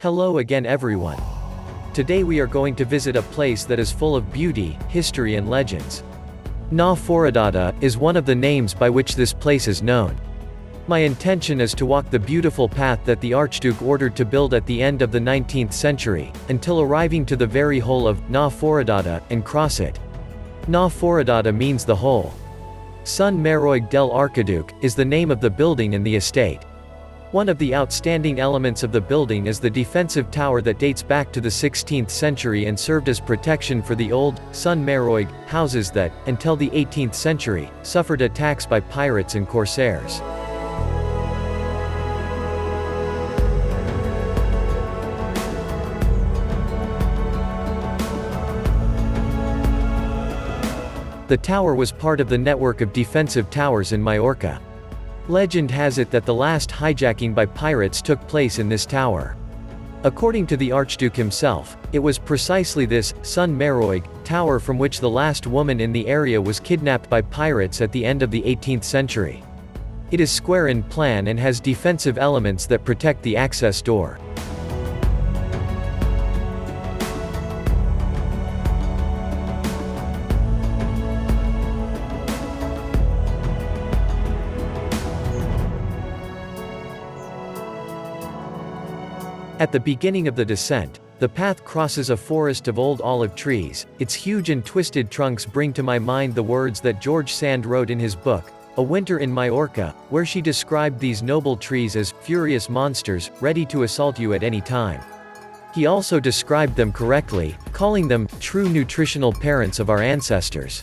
Hello again everyone. Today we are going to visit a place that is full of beauty, history and legends. Foradada is one of the names by which this place is known. My intention is to walk the beautiful path that the Archduke ordered to build at the end of the 19th century, until arriving to the very hole of Foradada, and cross it. Foradada means the hole. Son Marroig del Archiduque is the name of the building and the estate. One of the outstanding elements of the building is the defensive tower that dates back to the 16th century and served as protection for the old, Son Marroig, houses that, until the 18th century, suffered attacks by pirates and corsairs. The tower was part of the network of defensive towers in Mallorca. Legend has it that the last hijacking by pirates took place in this tower. According to the Archduke himself, it was precisely this, Son Marroig, tower from which the last woman in the area was kidnapped by pirates at the end of the 18th century. It is square in plan and has defensive elements that protect the access door. At the beginning of the descent, the path crosses a forest of old olive trees. Its huge and twisted trunks bring to my mind the words that George Sand wrote in his book, A Winter in Mallorca, where she described these noble trees as furious monsters, ready to assault you at any time. He also described them correctly, calling them true nutritional parents of our ancestors.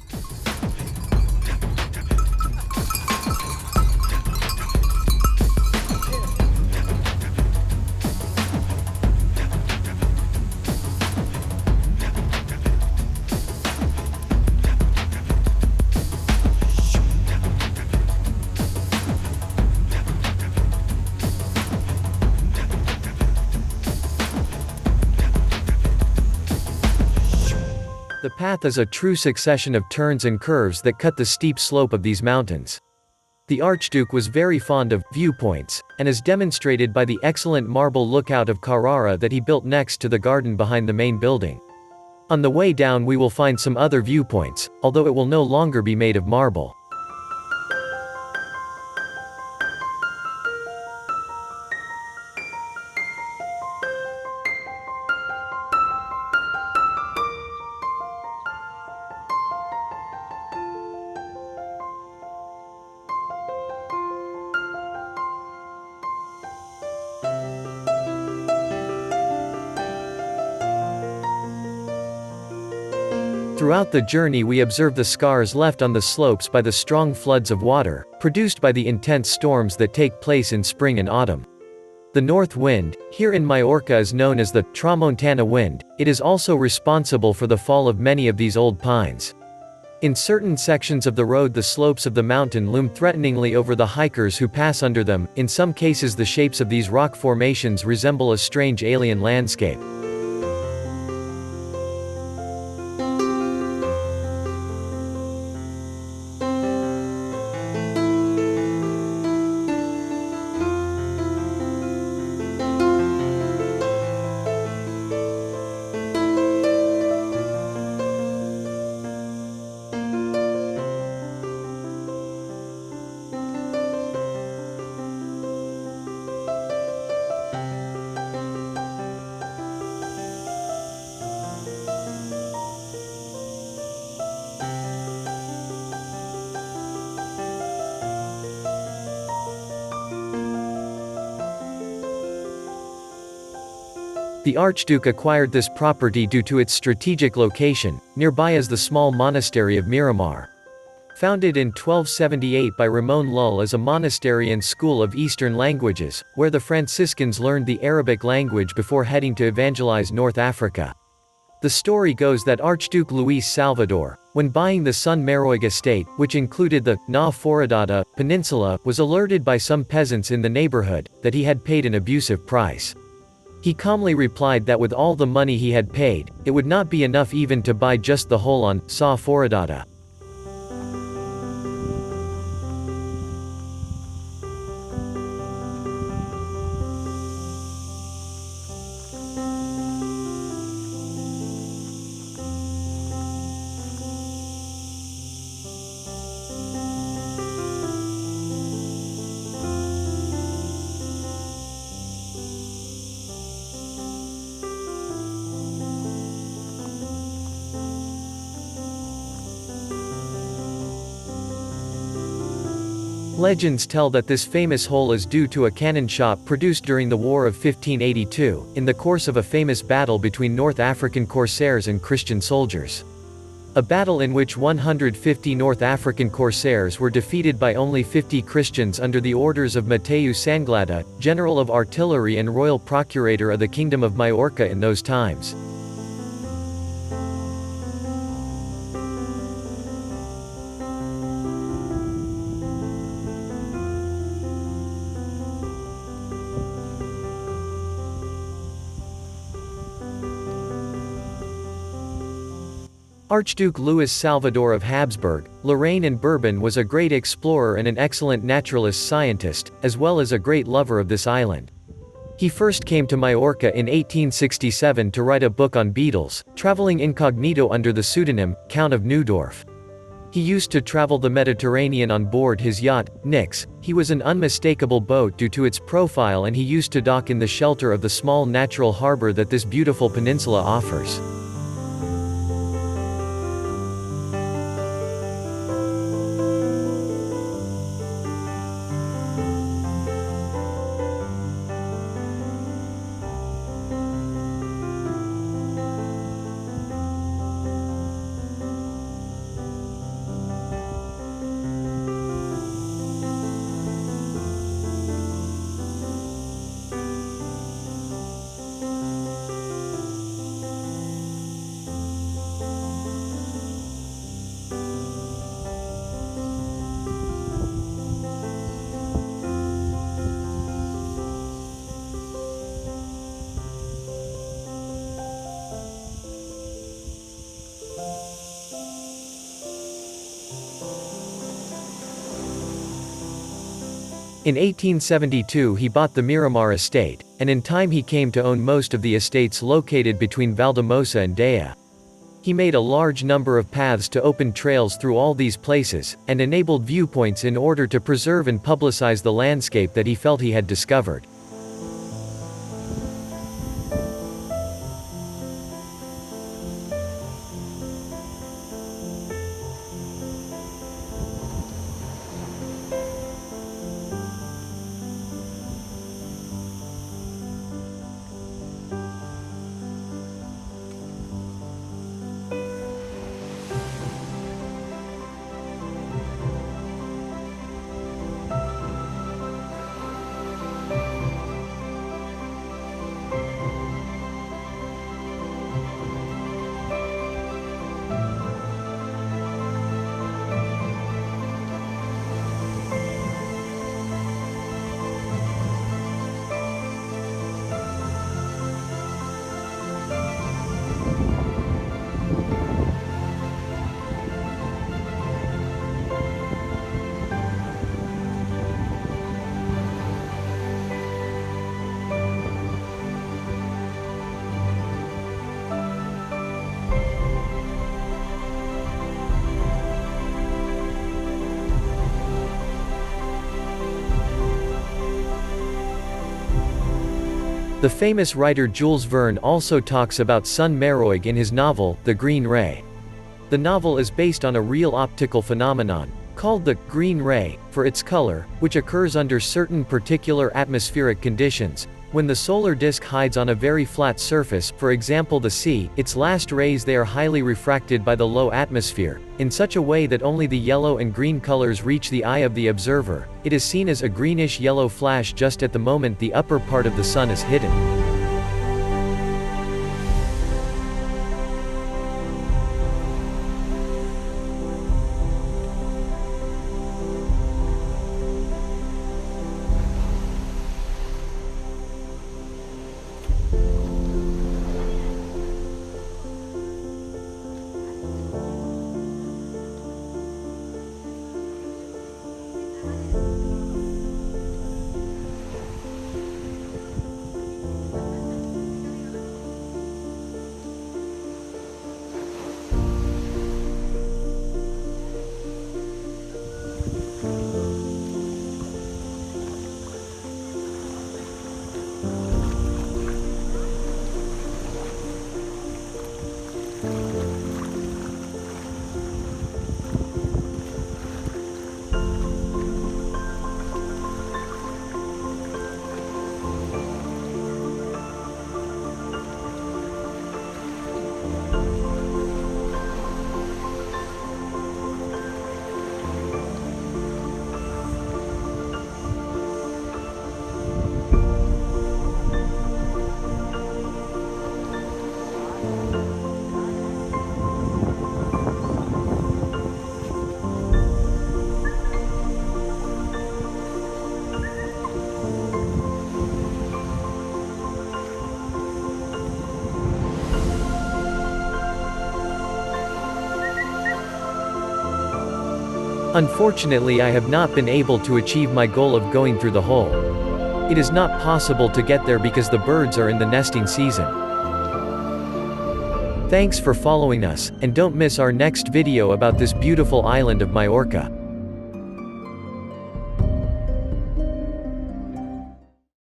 The path is a true succession of turns and curves that cut the steep slope of these mountains. The Archduke was very fond of viewpoints, and is demonstrated by the excellent marble lookout of Carrara that he built next to the garden behind the main building. On the way down we will find some other viewpoints, although it will no longer be made of marble. Throughout the journey we observe the scars left on the slopes by the strong floods of water, produced by the intense storms that take place in spring and autumn. The north wind, here in Mallorca is known as the Tramontana wind. It is also responsible for the fall of many of these old pines. In certain sections of the road the slopes of the mountain loom threateningly over the hikers who pass under them. In some cases the shapes of these rock formations resemble a strange alien landscape. The Archduke acquired this property due to its strategic location. Nearby is the small monastery of Miramar. Founded in 1278 by Ramon Lull as a monastery and school of Eastern languages, where the Franciscans learned the Arabic language before heading to evangelize North Africa. The story goes that Archduke Luis Salvador, when buying the Son Marroig estate, which included the Foradada peninsula, was alerted by some peasants in the neighborhood that he had paid an abusive price. He calmly replied that with all the money he had paid, it would not be enough even to buy just the hole on Foradada. Legends tell that this famous hole is due to a cannon shot produced during the War of 1582, in the course of a famous battle between North African corsairs and Christian soldiers. A battle in which 150 North African corsairs were defeated by only 50 Christians under the orders of Mateu Sanglada, General of Artillery and Royal Procurator of the Kingdom of Mallorca in those times. Archduke Louis Salvador of Habsburg, Lorraine and Bourbon was a great explorer and an excellent naturalist scientist, as well as a great lover of this island. He first came to Mallorca in 1867 to write a book on beetles, traveling incognito under the pseudonym, Count of Neudorf. He used to travel the Mediterranean on board his yacht, Nix. He was an unmistakable boat due to its profile, and he used to dock in the shelter of the small natural harbor that this beautiful peninsula offers. In 1872 he bought the Miramar estate, and in time he came to own most of the estates located between Valdemosa and Dea. He made a large number of paths to open trails through all these places, and enabled viewpoints in order to preserve and publicize the landscape that he felt he had discovered. The famous writer Jules Verne also talks about Sun Marroig in his novel, The Green Ray. The novel is based on a real optical phenomenon, called the green ray, for its color, which occurs under certain particular atmospheric conditions. When the solar disk hides on a very flat surface, for example the sea, its last rays they are highly refracted by the low atmosphere, in such a way that only the yellow and green colors reach the eye of the observer. It is seen as a greenish-yellow flash just at the moment the upper part of the sun is hidden. Unfortunately, I have not been able to achieve my goal of going through the hole. It is not possible to get there because the birds are in the nesting season. Thanks for following us, and don't miss our next video about this beautiful island of Mallorca.